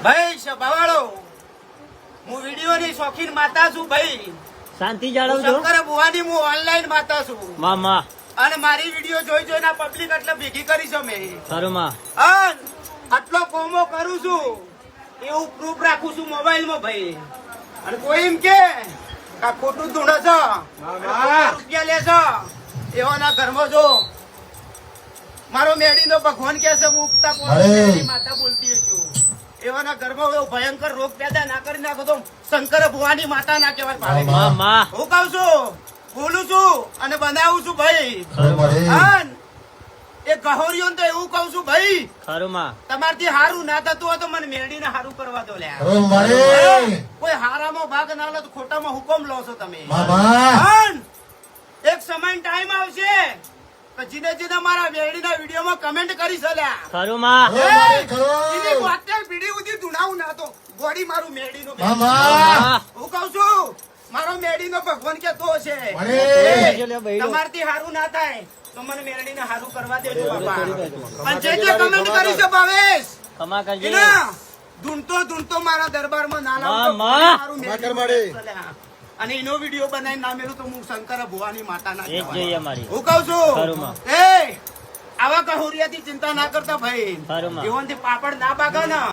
ભાઈ સભાવાળો, હું વિડીયો ની શોખીન માતા છું ભાઈ. શાંતિ જાળવજો. શંકર ભુવાની હું ઓનલાઈન માતા છું. મામા અને મારી વિડીયો જોઈ જોઈને પબ્લિક એટલે ભેગી કરી છે મેં. ખરું માં. અને આટલો કોમો કરું છું એવું પ્રૂફ રાખું છું મોબાઈલ માં ભાઈ. અને કોઈ એમ કે આ ખોટું ધૂણે છે, રૂપિયા લે છે, એવાના ઘરમાં જો મારો મેડી નો ભગવાન કે છે મુક્તા માતા બોલતી છું. એવાના ઘરમાં એવો ભયંકર રોગ પેદા ના કરી નાખો તો શંકર ભુવાની માતા ના કહેવાય. મામા હું કઉ છું, બોલું છું અને બનાવું છું ભાઈ. અને એ ગહોરીઓ તો એવું કઉ છું ભાઈ, ખરું માં. તમારથી હારું ના થતું હોય તો મને મેળીને હારું કરવા દો લ્યા. કોઈ હારામાં ભાગ ના લો તો ખોટામાં હુકમ લો છો તમે. અને એક સમય ટાઈમ આવશે કે જીને જીને મારા મેળીના વિડીયોમાં કમેન્ટ કરી છે લ્યા. ખરું માં. એની વાતે પીડી ઉધી ધુણાવું ના તો ગોડી મારું મેળીનું. હું કઉ છું મારો મેળીનો ભગવાન કેતો છે તમારથી હારું ના થાય તો મને મેળડીને હારું કરવા દેજો બાપા. અને જે કમેન્ટ કરી છે ભાવેશ કમા કરજે. ધૂણતો મારા દરબારમાં ના લાવતો મામા. મારું મેળડીનું અને એનો વિડીયો બનાવીને ના મેળું તો હું શંકર ભુવાની માતા ના એ જ જોઈએ અમારી. હું કઉ છું ખરું માં. એ આવા કહોરિયાથી ચિંતા ના કરતા ભાઈ. ખરું માં. જીવનથી પાપડ ના પાકા ના.